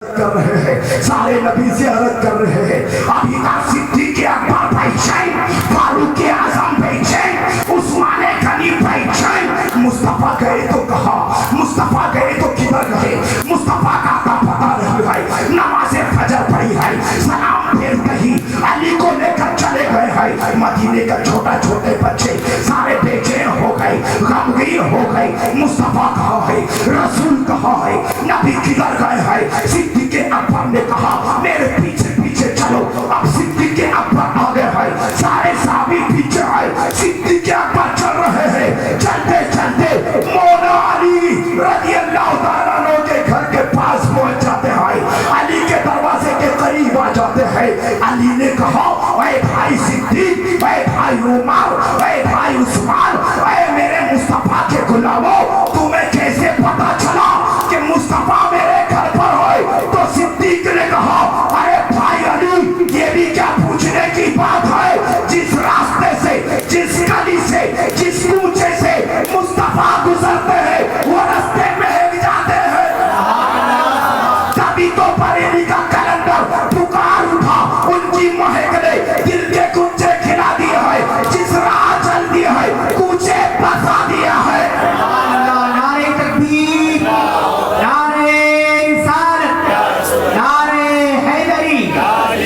کر رہے ہیں، سارے نبی زیارت کر رہے ہیں۔ ابھی تک صدیق اکبر بیٹھے، فاروق اعظم بیٹھے، عثمان غنی بیٹھے۔ مصطفیٰ گئے تو کہا، مصطفیٰ گئے تو کدھر گئے؟ مصطفیٰ کا پتہ نہیں ہے۔ نماز فجر پڑھی ہے، سلام پھر کہیں علی کو لے کر چلے گئے ہیں۔ مدینے کا چھوٹے بچے سارے بے چین ہو گئے، غمگین ہو گئے۔ مصطفیٰ کہاں ہے؟ رسول کہاں ہے؟ نبی کدھر گئے ہیں؟ صدیق اکبر نے کہا میرے پیچھے پیچھے چلو۔ اب صدیق اکبر آگے ہے، سارے صحابی پیچھے ہے۔ صدیق اکبر چل رہے ہیں، چلتے چلتے مولا علی رضی اللہ تعالیٰ عنہ کے گھر کے پاس پہنچ جاتے ہیں، علی کے دروازے کے قریب آ جاتے ہیں۔ علی نے کہا اے بھائی صدیق، اے بھائی عمر، اے بھائی عثمان، اے میرے مصطفیٰ کے غلاموں، تمہیں کیسے پتا چلا کہ مصطفیٰ میرے گھر پر ہوئے؟ تو صدیق نے کہا ارے بھائی علی، یہ بھی کیا پوچھنے کی بات ہے؟ جس راستے سے، جس گلی سے، جس کوچے سے مصطفیٰ گزرتے ہیں وہ راستے مہک جاتے ہیں۔ تبھی تو بریلی کا کلندر پکار اٹھا، ان کی مہک نے دل کے کنچے کھلا دیے ہیں، جس راہ چل دیے ہیں کوچے بسا دیا ہے۔ نعرہ تکبیر، نعرہ رسالت، نعرہ حیدری،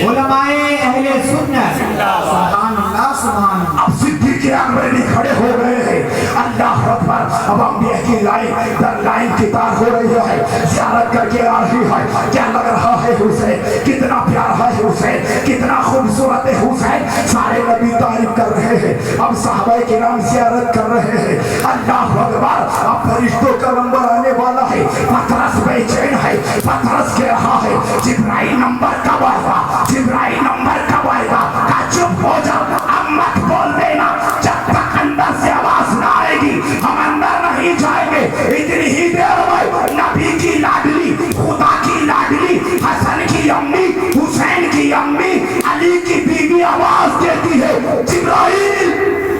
علماء اہل سنت، سبحان اللہ سبحان اللہ۔ اب صدیق اکبر کھڑے ہو گئے ہیں، اللہ اکبر۔ اب انبیاء کی لائن در لائن کتار ہو رہی ہے، زیارت کر کے آ رہی ہے۔ کیا لگ رہا ہے حسین؟ کتنا پیارا ہے حسین، کتنا خوبصورت ہے حسین۔ سارے نبی تعریف کر رہے ہیں، اب صحابہ کرام زیارت کر رہے ہیں۔ اللہ اکبر۔ اب فرشتوں کا نمبر آنے والا ہے، پطرس بے چین ہے، پطرس کہہ رہا ہے جبرائیل نمبر کب آئے گا؟ جبرائیل نمبر کب آئے گا؟ کہا چپ ہو جا، اب مت بول دینا، جب تک اندر سے آواز نہ آئے گی ہم اندر نہیں جائیں گے۔ اتنی ہی دیر میں نبی کی لاڈلی، خدا کی لاڈلی، حسن کی امی، حسین کی امی، علی کی بیوی آواز دیتی ہے جبرائیل،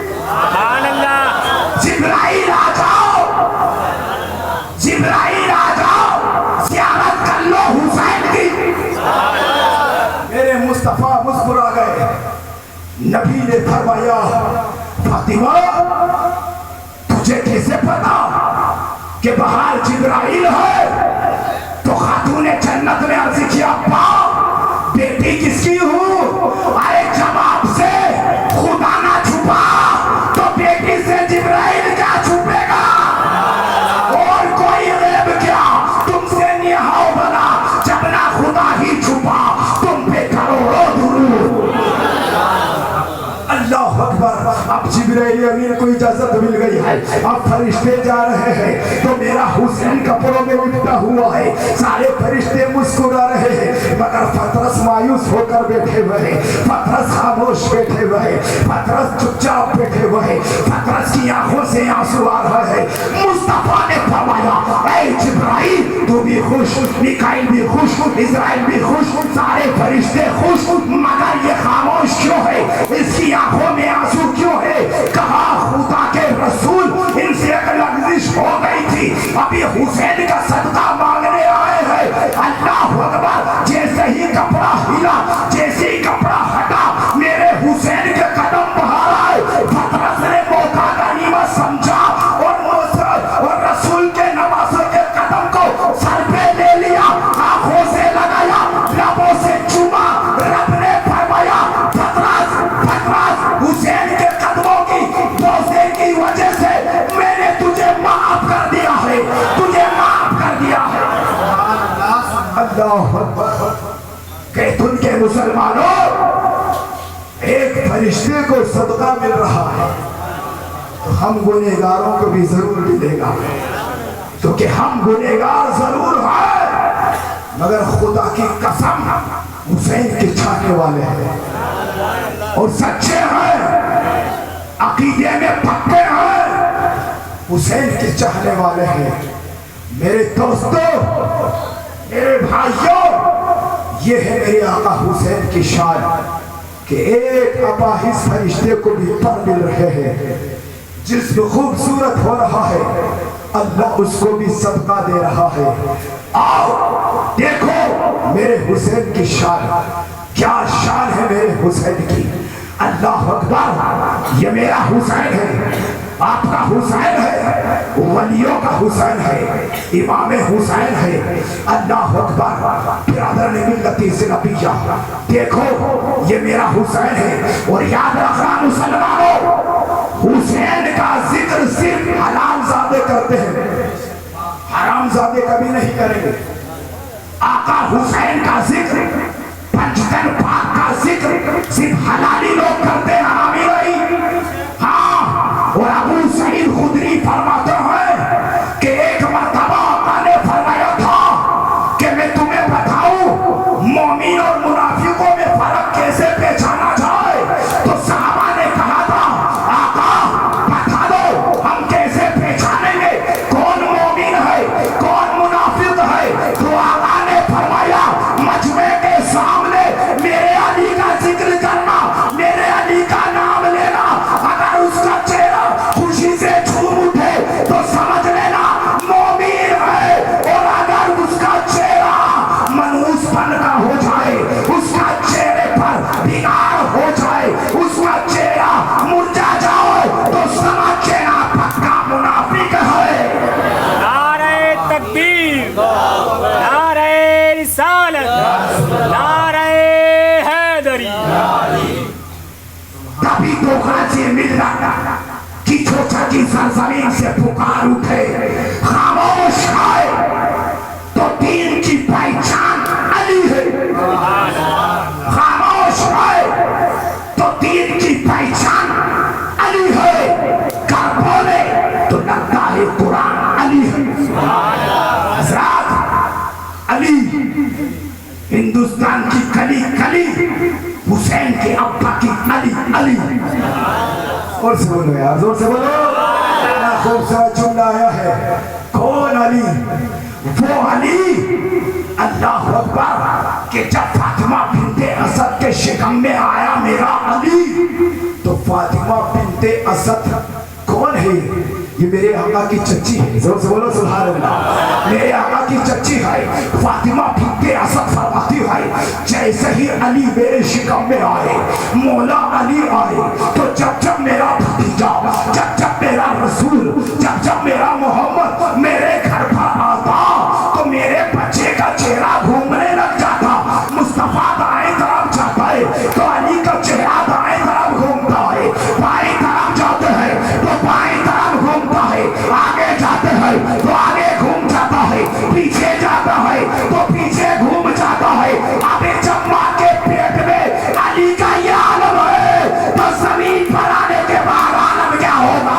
سبحان اللہ، جبرائیل آ جاؤ، جبرائیل آ جاؤ، زیارت کر لو حسین کی۔ میرے مصطفیٰ مسکرا گئے۔ نبی نے فرمایا فاطمہ تجھے کیسے پتا کہ باہر جبرائیل ہے؟ تو خاتون جنت نے عرض کیا ابا بیٹی کس کی ہوں؟ ارے جواب سے خدا نہ چھپا تو بیٹی سے جبرائیل کیا چھپے گا؟ اور کوئی غیب کیا تم سے نہاؤ بنا، جب نہ خدا ہی چھپا تم پہ کروڑوں درود۔ اللہ اکبر۔ اب جبرائیل امین کو اجازت مل گئی ہے، اب فرشتے جا رہے ہیں تو میرا حسین کپڑوں میں لپٹا ہوا ہے، سارے فرشتے مسکرا رہے ہیں، مگر پطرس مایوس ہو کر بیٹھے ہوئے ہیں، پطرس خاموش بیٹھے ہوئے ہیں، پطرس چپ چاپ بیٹھے ہوئے ہیں، پطرس کی آنکھوں سے آنسو آ رہا ہے۔ مصطفیٰ نے فرمایا اے جبرائیل تو بھی خوش، میکائیل بھی خوش، اسرائیل بھی خوش، سارے فرشتے خوش، مگر یہ خاموش کیوں ہے؟ اس کی آنکھوں میں آنسو کیوں ہے؟ کہا خدا کے رسول ان سے ایک لغزش ہو گئی تھی، ابھی حسین کا صدقہ مانگنے آئے ہیں۔ اللہ اکبر۔ جیسے ہی کپڑا ہلا، جیسے ہی کپڑا ہٹا، میرے حسین کے قدم بہار آئے۔ پطرس نے موقع غنیمت سمجھا اور رسول کے نواسے کے قدم کو سر پہ لے لیا، آنکھوں سے لگایا، لبوں سے چوما۔ رب نے فرمایا پطرس حسین کے قدموں کی بوسے کی وجہ سے میں نے تجھے معاف کر دیا ہے، تجھے معاف کر دیا ہے۔ اللہ اکبر۔ کہ تم کے مسلمانوں ایک فرشتے کو صدقہ مل رہا ہے تو ہم گنہگاروں کو بھی ضرور ملے گا، کیونکہ ہم گنہگار ضرور ہیں مگر خدا کی قسم حسین کے چاہنے والے ہیں اور سچے ہیں، عقیدے میں پکے ہیں، حسین کے چاہنے والے ہیں۔ میرے دوستو، میرے بھائیوں، یہ ہے میرے آقا حسین کی شان کہ ایک اپاہج فرشتے کو بھی پر مل رہے ہیں، جسم خوبصورت ہو رہا ہے، اللہ اس کو بھی صدقہ دے رہا ہے۔ आओ देखो मेरे हुसैन की शान, क्या शान है मेरे हुसैन की। अल्लाह अकबर, ये मेरा हुसैन है, आपका हुसैन है, वलियों का हुसैन है, इमाम हुसैन है। अल्लाह अकबर। बिरादर ने मिल्लती से नबिया, देखो ये मेरा हुसैन है। और याद रखना मुसलमानों, हुसैन का जिक्र सिर्फ हलालजादे करते हैं, हरामजादे कभी नहीं करेंगे। आका हुसैन का जिक्र, पंचतन पाक का जिक्र सिर्फ हलाली लोग करते हैं, हरामी नहीं। हाँ, और अबू सईद खुदरी फरमाते हैं कि एक मर्तबा आका ने फरमाया था कि मैं तुम्हें बताऊं मोमिन और मुनाफिकों में फर्क कैसे पहचाना जाए। तो सहाबा ने कहा था आका बता दो, हम कैसे पहचानेंगे कौन मोमिन है कौन मुनाफिक है। तो आका ने फरमाया मजमे के सामने मेरे अली का जिक्र करना, मेरे अली का नाम लेना, अगर उसका चेहरा खुशी से झूम उठे तो समझ लेना मोमिन है। और अगर उसका चेहरा मनहूसपन का हो जाए, उसका चेहरे पर बिगाड़ हो जाए, उसका चेहरा मुरझा जाए तो समझ लेना पक्का मुनाफिक है। नारे तकबीर, नारे रिसालत, नारे हैदरी। तभी तो गाजी मिलना की छोटा की सरजमीन से पुकार उठे, खामोश है तो दीन की पहचान अली है। खामोश है तो दीन की पहचान अली है। कर बोले तो लगता है कुरान अली है। हज़रात अली हिंदुस्तान की कली कली, हुसैन के अब्बा की अली अली। और से बोलो यार, जोर से बोलो। ना खूबसूरत जुमला आया है, कौन अली? वो अली अल्लाह अकबर कि जब फातिमा बिनते असद के शिकम में आया मेरा अली, तो फातिमा बिनते असद कौन है? ये मेरे आका की चच्ची है। जोर से बोलो सुभान अल्लाह। मेरे आका की चच्ची है फातिमा बिनते असद। फरमाती है जैसे ही अली मेरे शिकम में आए, मौला अली आए, तो जब जब मेरा भतीजा, जब जब मेरा रसूल, जब जब मेरा मोहम्मद मेरे घर पर आता, तो मेरे बच्चे का चेहरा घूमने लग जाता। मुस्तफा दाएं तरफ जाता है तो अली का चेहरा दाएं तरफ घूमता है, बाएं तरफ जाते हैं तो बाएं तरफ घूमता है, आगे जाते हैं तो आगे घूम जाता है, पीछे जाता है तो पीछे घूम जाता है। अबे जब माँ के पेट में अली का ये आलम है तो जमीन पर आने के बाद आलम क्या होगा?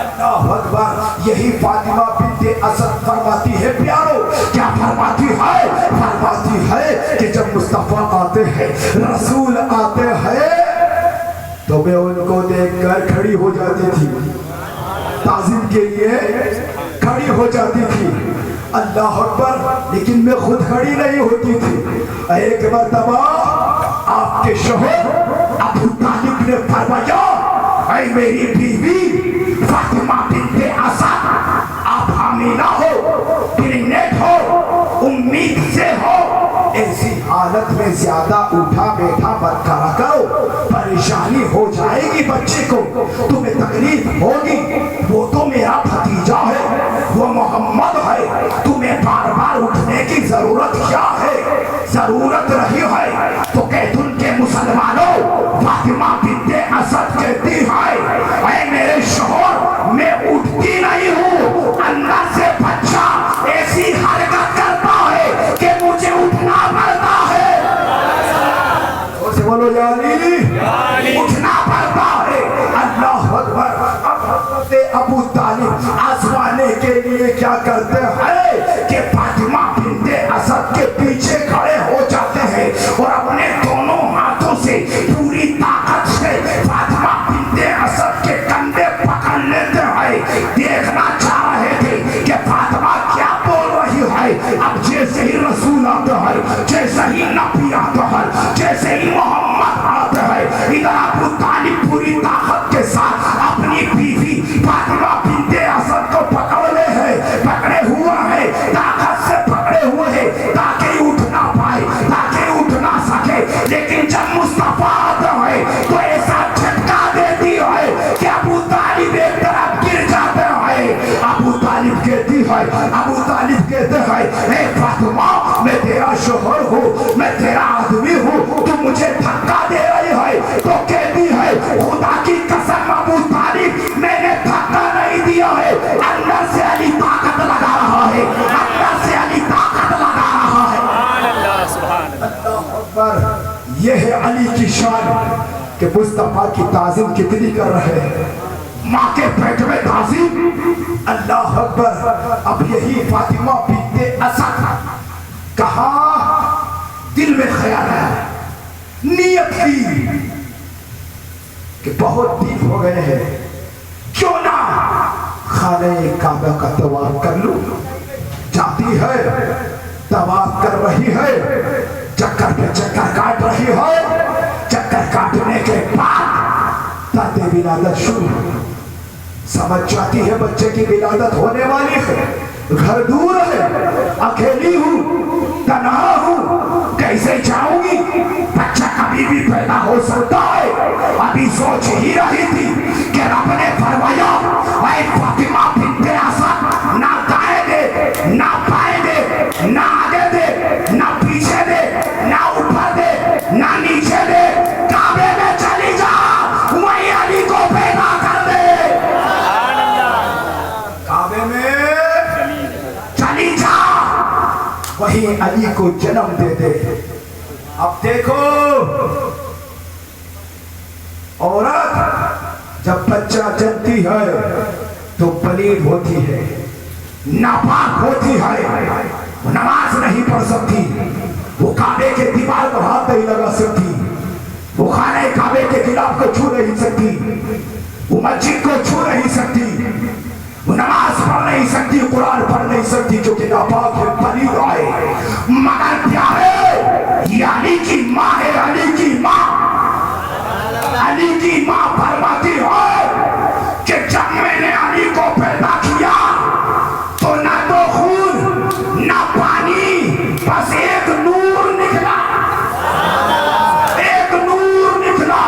अल्लाह अकबर। यही फातिमा बिनते असद फरमाती है प्यारो, क्या फरमाती है? फरमाती है कि जब मुस्तफा आते हैं, रसूल आते हैं, तो मैं उनको देखकर खड़ी हो जाती थी, ताज़ीम के लिए खड़ी हो जाती थी। अल्लाह अकबर। लेकिन मैं खुद खड़ी नहीं होती थी। एक मर्तबा आपके शोहर अबू तालिब ने फरमाया, ऐ मेरी बीवी फातिमा बिनते असद, आप हामिला हो, प्रेग्नेंट हो, उम्मीद से हो, ऐसी हालत में ज्यादा उठा बैठा मत करा करो, परेशानी हो जाएगी बच्चे को, तुम्हें तकलीफ होगी। वो तो मेरा भतीजा है, वो मोहम्मद है, तुम्हें बार बार उठने की जरूरत क्या है? जरूरत रही है तो कैथुन के मुसलमानों, फातिमा बिनते असद कहती है, ऐ मेरे शोहर मैं उठती नहीं हूँ, अंदर से बच्चा ऐसी हरकत करता है कि मुझे उठना पड़ता है। बोलो यारी, उठना पड़ता है। अल्लाह अकबर। अबू तालिब आजमाने के लिए क्या करते हैं कि फातिमा बिनते असद के पीछे खड़े हो जाते हैं और अपने दोनों हाथों से पूरी ताकत से फातिमा बिनते असद के कंधे पकड़ लेते हैं। देखना चाह रहे थे कि फातिमा क्या बोल रही है। अब जैसे ही रसूल आता है, जैसे ही नबी आता है, जैसे ही मोहम्मद आते हैं, इधर अबू तालिब पूरी ताकत के साथ अपनी बीवी फातिमा बिनते असद को पकड़े हुए हैं, اے فاطمہ میں تیرا شوہر ہوں, میں تیرا آدمی ہوں, تو مجھے دھکا دے رہی ہے. تو کہتی ہے خدا کی قسم ابو طالب میں نے دھکا نہیں دیا ہے, اندر سے علی طاقت لگا رہا ہے, اندر سے علی طاقت لگا رہا ہے. سبحان اللہ. اکبر. یہ ہے علی کی شان کہ مصطفیٰ کی تعظیم کتنی کر رہے ہیں. ماں کے پیٹ میں تعظیم. اللہ اکبر. اب یہی فاطمہ بنت اسد کہا دل میں خیال ہے, نیت کی کہ بہت دن ہو گئے ہیں, کیوں نہ خانہ کعبہ کا طواف کر لوں. جاتی ہے, طواف کر رہی ہے, چکر پہ چکر کاٹ رہی ہے. چکر کاٹنے کے بعد تاتے ولادت شروع, سمجھ جاتی ہے بچے کی ولادت ہونے والی ہے. گھر دور ہے, اکیلی ہوں, تنہا ہوں, کیسے جاؤں گی. بچہ کبھی بھی پیدا ہو سکتا ہے. ابھی سوچ ہی رہی تھی کہ رب نے فرمایا اے فاطمہ بنت اسد نہ دائیں دے, نہ بائیں دے, نہ آگے دے, نہ پیچھے دے, نہ اوپر دے, نہ نیچے دے, کعبے میں چلی جا, وہی علی کو پیدا کر دے. کعبے میں چلی جا, وہی علی کو جنم دے دے. اب دیکھو عورت جب بچہ جنتی ہے تو پلید ہوتی ہے, ناپاک ہوتی ہے, نماز نہیں پڑھ سکتی, وہ کعبے کے دیوار کو ہاتھ نہیں لگا سکتی, وہ خانہ کعبے کے خلاف کو چھو نہیں سکتی, وہ مسجد کو چھو نہیں سکتی, وہ نماز پڑھ نہیں سکتی, قرآن پڑھ نہیں سکتی, جو کہ ناپاک ہے, پلید ہے. مگر کیا ہے, یہ علی کی ماں ہے, علی کی ماں. علی کی ماں فرماتی ہے کہ جب میں نے علی کو پیدا کیا تو نہ تو خون نہ پانی, بس ایک نور نکلا, ایک نور نکلا.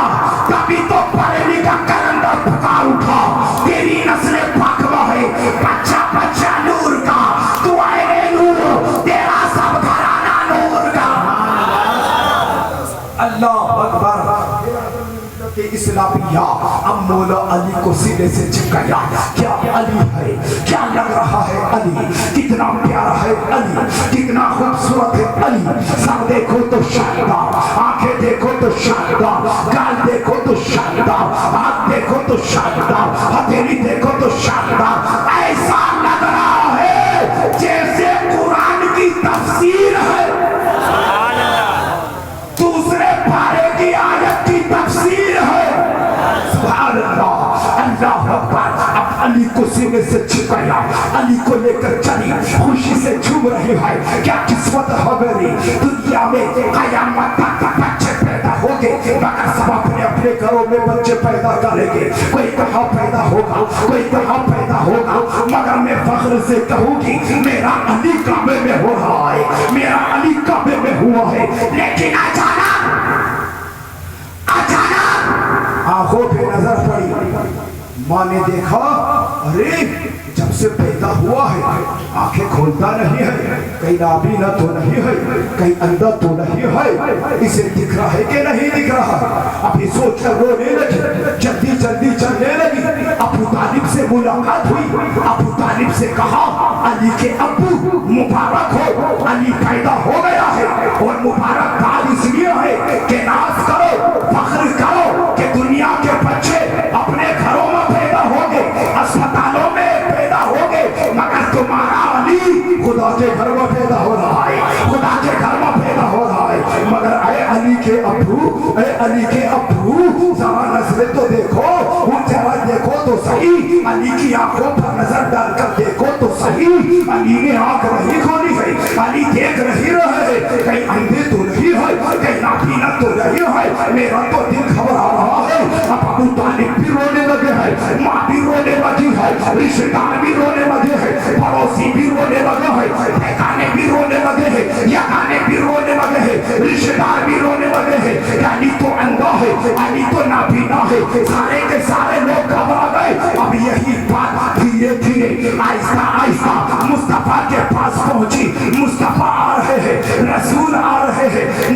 تبھی تو پڑھے لکھا کلندر پکار اٹھا, تیری نسل پاکوا ہے, بچہ بچہ نور کا, تو آئے نور, تیرا سب گھرانہ نور کا. اللہ اکبر. کہ اسلامیہ اب مولا علی کو سینے سے چپکایا. کیا علی ہے, کیا لگ رہا ہے علی, کتنا پیارا ہے علی, کتنا خوبصورت ہے علی. سر دیکھو تو شاندار, آنکھیں دیکھو تو شاندار, گال دیکھو تو شاندار, ہاتھ دیکھو تو شاندار, ہتھیلی دیکھو تو شاندار. ایسا لگ رہا ہے جیسے قرآن کی تفسیر ہے, دوسرے پارے کی آیت کی تفسیر ہے. سبحان اللہ. اللہ اکبر. اب علی کو سینے سے چھپایا, علی کو لے کر چلی, خوشی سے جھوم رہی ہے. کیا قسمت ہے میری, دنیا میں قیامت تک بچے پیدا ہوں گے, مگر سب اپنے اپنے گھروں میں بچے پیدا کریں گے. کوئی کہاں پیدا ہوگا, کوئی کہاں پیدا ہوگا, مگر میں فخر سے کہوں گی میرا علی کعبے میں ہو رہا ہے, میرا علی کعبے میں ہوا ہے. لیکن اچانک آنکھوں پہ نظر پڑی, ماں نے دیکھا ارے جب سے پیدا ہوا ہے آنکھیں کھولتا نہیں ہے, کہیں نابینا تو نہیں ہے, کہیں اندھا تو نہیں ہے, اسے دکھ رہا ہے کہ نہیں دکھ رہا. ابھی سوچ کر رونے لگی, جلدی جلدی چلنے لگی. ابو طالب سے ملاقات ہوئی, ابو طالب سے کہا علی کے ابو مبارک ہو, علی پیدا ہو گیا ہے, اور مبارک بات اس لیے ہے کہ ناز کرو, فخر کرو کہ دنیا کے بچے اپنے گھروں میں پیدا ہوں گے, اسپتالوں میں پیدا ہوں گے, مگر تمہارا علی خدا کے گھر میں پیدا ہو رہا ہے, خدا کے گھر میں پیدا ہو رہا ہے. مگر اے علی کے ابو, اے علی کے ابو, ذرا نظریں تو دیکھو, ان ذرا دیکھو تو صحیح, علی کی آنکھوں پر نظر ڈال کر دیکھو تو صحیح. علی نے آنکھ نہیں کھولی ہے, علی دیکھ نہیں رہے ہیں, کہیں اندھے تو نہیں ہے, کہیں نابینا تو نہیں ہے. میرا تو دل گھبرا رہا ہے. اب ابو طالب بھی رونے لگے ہیں, ماں بھی رونے لگی ہے, رشتے دار بھی رونے لگے ہیں, پڑوسی بھی رونے لگے ہیں, ٹھکانے بھی رونے لگے ہیں, یگانے بھی رونے لگے ہیں, رشتے دار بھی رونے لگے ہیں. علی تو اندھا ہے, علی تو نابینا ہے, سارے کے سارے لوگ گھبرا گئے. اب یہی بات دھیرے دھیرے آہستہ آہستہ مصطفیٰ کے پاس پہنچی.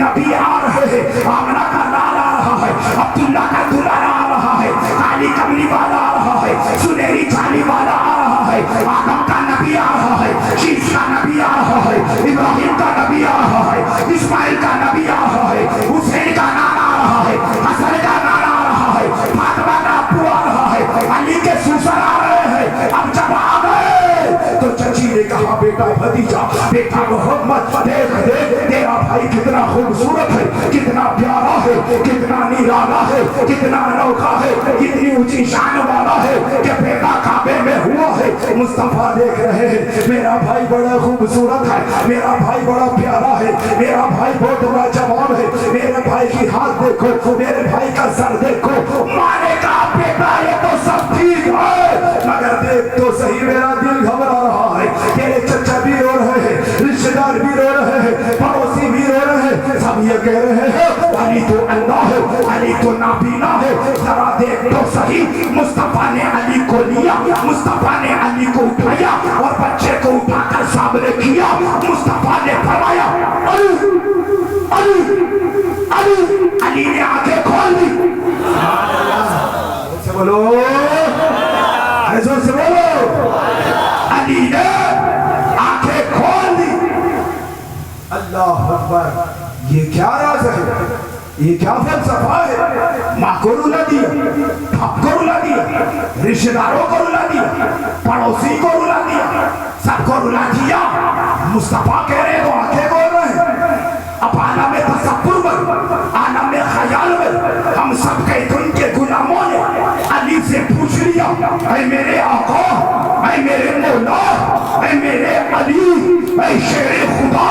नबी आ रहे हैं, आमना का लाल आ रहा है, अब्दुल्ला का दुल्हन आ रहा है, काली कमली वाला आ रहा है, सुनहरी चाली वाला आ रहा है, आदम का नबी आ रहा है, शीश का नबी आ रहा है, इब्राहिम का नबी आ रहा है, इस्माइल का नबी आ रहा है, हुसैन का नाना आ रहा है, हसन का नाना आ रहा है, फातिमा का अब्बू आ रहा है, अली के सुसर आ रहे हैं। अब जब आ गए तो चची ने कहा, बेटा भतीजा, बेटा मोहम्मद, देख देख तेरा भाई कितना खूबसूरत है, कितना प्यारा है, कितना निराला है, कितना अनोखा है, कितनी ऊंची शान वाला है कि पैदा काबे में हुआ है। मुस्तफा देख रहे हैं, मेरा भाई बड़ा खूबसूरत है, मेरा भाई बड़ा प्यारा है, मेरा भाई बहुत बड़ा जवान है, मेरे भाई की हाथ देखो, मेरे भाई का सर देखो। माने का बेटा ये तो सब ठीक है, मगर देख तो सही मेरा दिल घबरा रहा है। तेरे चचा भी रो रहे हैं, रिश्तेदार भी रो रहे हैं, पड़ोसी भी रो रहे हैं, सब ये कह रहे हैं अली तो अल्लाह है, अली तो नाबीना है। जरा देख तो सही, मुस्तफा ने अली को लिया, मुस्तफा ने अली को उठाया और बच्चे को उठाकर सामने किया। मुस्तफा ने फरमाया अली अली अली, अली ने आंखें खोल दी। बोलो जोर से बोलो, अली ने आंखें खोल दी। अल्लाह अकबर। ये क्या राज है, ये क्या फलसफा है? माँ को रुला दिया, बाप को रुला दिया, रिश्तेदारों को रुला दिया, पड़ोसी को रुला दिया, सबको रुला दिया। मुस्तफा कह रहे तो आंखें खोल रहे हैं। अब आलम में तसव्वुर में, आलम में ख्याल में हम सब के उनके गुलामों ने अली से पूछ लिया, ऐ मेरे आका, ऐ मेरे मौला, ऐ मेरे अली, ऐ शेर खुदा,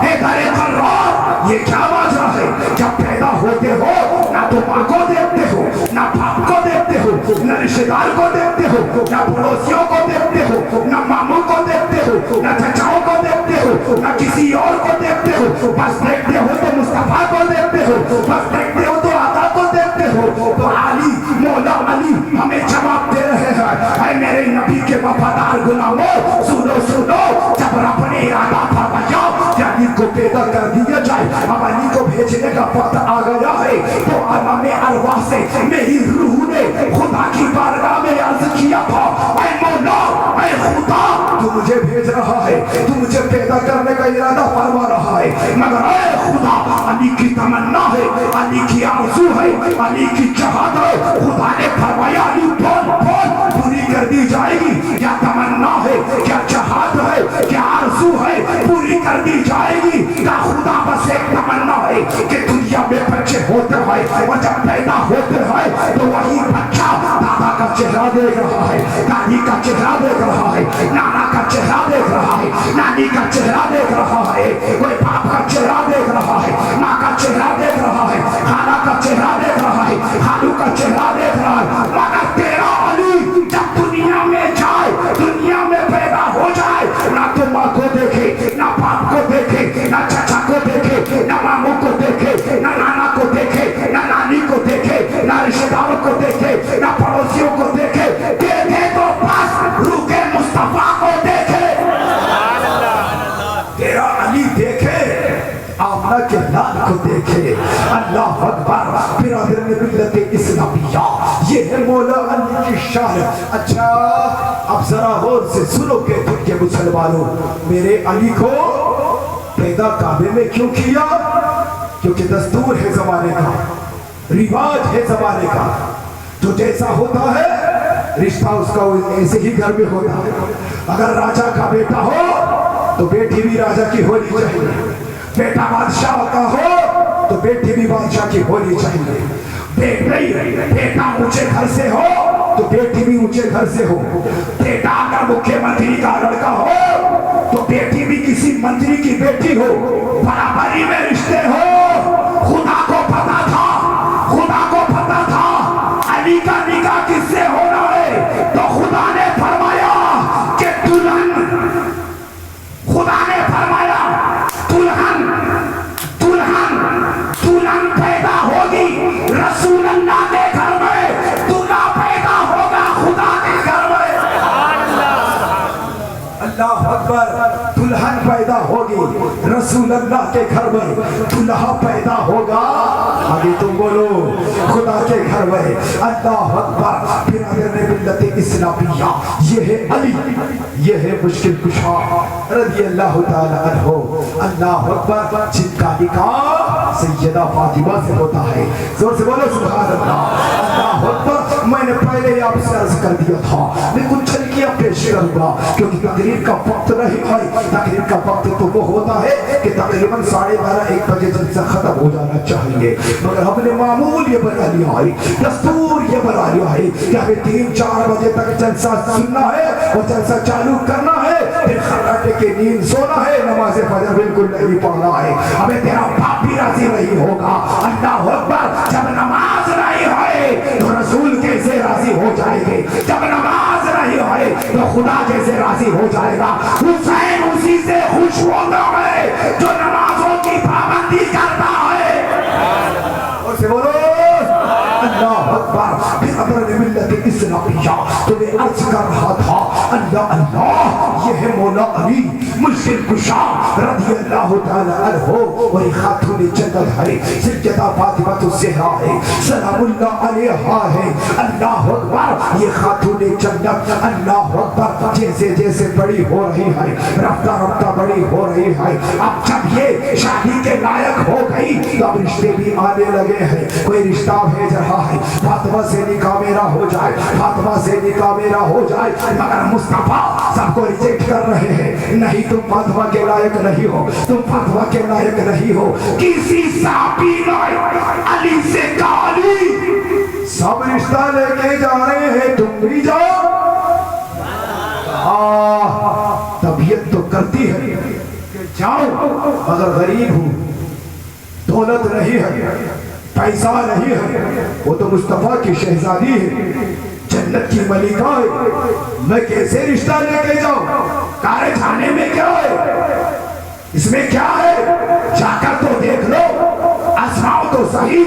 ऐ दरे कर्रार, ये क्या बात है? जब पैदा होते हो ना तो माँ को देखते हो, ना बाप को देखते हो, ना रिश्तेदार को देखते हो, ना पड़ोसियों को देखते हो, ना मामू को देखते हो, ना चचाओं को देखते हो, ना किसी और को देखते हो। बस देखते हो तो मुस्तफा को देखते हो, बस देखते हो तो आका को देखते हो। तो अली, मौला अली हमें जवाब दे रहे हैं, ऐ मेरे नबी के वफादार गुलामों, सुनो सुनो, जब रब ने इरादा फरमाया कि अली को पैदा कर दिया जाए, अब अली को भेजने का वक्त आ गया है, तो आलम अरवाह से मेरी रूह ने खुदा की बारगाह में अर्ज किया था, ऐ मौला, ऐ खुदा, तू मुझे भेज रहा है, तू मुझे पैदा करने का इरादा फरमा रहा है, मगर ऐ खुदा, अली की तमन्ना है, अली की आरज़ू है, अली की चाहत है। खुदा ने फरमाया अली बोल बोल, पूरी कर दी जाएगी। क्या तमन्ना है, क्या चाहत है, क्या आरज़ू है, पूरी कर दी जाएगी। क्या खुदा बस एक तमन्ना है कि दुनिया में बच्चे होते हैं और जब पैदा होते हैं तो वही बच्चा दादा का चेहरा देख रहा है, दादी का चेहरा देख रहा है, नाना का चेहरा देख रहा है, नानी का चेहरा देख रहा है, कोई बाप का चेहरा देख रहा है, माँ का चेहरा देख रहा है, खाना का चेहरा देख रहा है, खालू का चेहरा देख रहा है। मगर तेरा अली जब दुनिया में जाए, दुनिया में पैदा हो जाए, ना तो माँ को देखे, ना बाप को देखे, ना चाचा को देखे, ना मामू को देखे, ना नाना को देखे, ना नानी को देखे, ना रिश्तेदारों को देखे, ना पड़ोसियों को देखे, देखे तो बस रूखे मुस्तफा को देखे। तेरा अली देखे, आमना के लाल को देखे। अल्लाह अकबर। बिरादर में मिल्लत इस्लामिया, ये है मौला अली की शान। अच्छा अब जरा गौर से सुनो के खुद के मुसलमानों, मेरे अली को पैदा काबे में क्यों किया? क्योंकि दस्तूर है जमाने का, रिवाज है जमाने का, जो जैसा होता है रिश्ता उसका ऐसे ही घर में होता है। अगर राजा का बेटा हो तो बेटी भी राजा की होनी चाहिए, बेटा बादशाह का हो तो बेटी भी बादशाह की होनी चाहिए। बेटा ऊंचे घर से हो तो बेटी भी ऊंचे घर से हो। बेटा अगर मुख्यमंत्री का लड़का हो तो बेटी भी किसी मंत्री की बेटी हो, बराबरी में रिश्ते हो। खुदा को पता था, खुदा को पता था अली का निकाह किससे होना है, तो खुदा ने फरमाया कि दुल्हन, खुदा ने फरमाया दुल्हन दुल्हन दुल्हन पैदा होगी रसूल अल्लाह के घर में, दूल्हा पैदा होगा खुदा के घर में। अल्लाह अकबर। दुल्हन पैदा होगी रसूल अल्लाह के घर में दुल्हा पैदा होगा। आगे तुम बोलो खुदा के घर में। अल्लाह अकबर। बिरादर मिल्लत इस्लामिया, ये है अली, ये है मुश्किल कुशा रज़ी अल्लाह ताला अन्हो। अल्लाह अकबर। जिनका निकाह सैयदा फातिमा से होता है। जोर से बोलो सुभान अल्लाह। अल्लाह अकबर। मैंने पहले ही आपसे अर्ज कर दिया था, मैं कुछ झलकियां पेश करूंगा क्योंकि तकरीर का वक्त नहीं है। तकरीर का वक्त तो वो होता है कि तकरीबन 12:30-1 बजे जलसा खत्म हो जाना चाहिए, मगर हमने मामूल ये बना लिया है, दस्तूर ये बना लिया है कि हमें 3-4 बजे तक जलसा सुनना है और जलसा चालू करना है, फिर खर्राटे के नींद सोना है, नमाज फजर बिल्कुल नहीं पढ़ना है। हमें तेरा बाप भी राजी नहीं होगा। अल्लाह अकबर। जब नमाज नहीं है तो रसूल कैसे राजी हो जाएंगे? जब नमाज नहीं है तो खुदा कैसे राजी हो जाएगा? हुसैन उसी से खुश होता है जो नमाजों की पाबंदी करता है। और से बोलो अल्लाह अकबर। फिर अबर मिल्लत इस्लामिया तुम्हें अर्ज कर रहा था, अल्लाह अल्लाह ये है मौला अली मुश्किल कुशा रज़ी अल्लाह ताला अन्हो। और खातून जन्नत है, सैयदा फातिमा ज़हरा है, सलामुल्लाह अलैहा है। अल्लाह अकबर। ये खातून जन्नत अल्लाह अकबर जैसे जैसे बड़ी हो रही है, रफ्ता रफ्ता बड़ी हो रही है। अब जब ये शादी के लायक हो गई तो अब रिश्ते भी आने लगे हैं। कोई रिश्ता भेज रहा है, फातिमा से निकाह मेरा हो जाए, फातिमा से निकाह मेरा हो जाए, मगर मुस्तफा सबको रिजेक्ट कर रहे हैं। नहीं तुम फातिमा के लायक नहीं हो, तुम फातिमा के लायक नहीं हो। किसी साबी ने अली से गाली, सब रिश्ता लेके जा रहे हैं, तुम भी जाओ। तबीयत तो करती है कि जाओ, मगर गरीब हूं, दौलत नहीं है, पैसा नहीं है, वो तो मुस्तफा की शहजादी है, जन्नत की मलिका है, मैं कैसे रिश्ता लेके जाऊं? कारे जाने में क्या है? इसमें क्या है? जाकर तो देख लो, आजमाओ तो सही।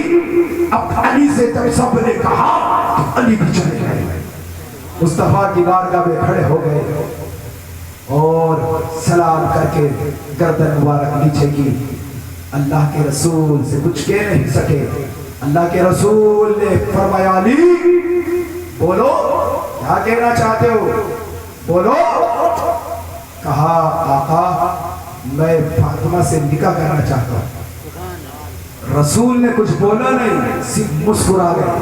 अब अली से जब सबने कहा तो अली भी चले गए, मुस्तफा की बारगाह में खड़े हो गए और सलाम करके गर्दन मुबारक नीचे की। अल्लाह के रसूल से कुछ कह नहीं सके। अल्लाह के रसूल ने फरमाया, अली बोलो क्या कहना चाहते हो, बोलो। कहा आका मैं फातिमा से निकाह करना चाहता हूं। रसूल ने कुछ बोला नहीं, सिर्फ मुस्कुरा गए।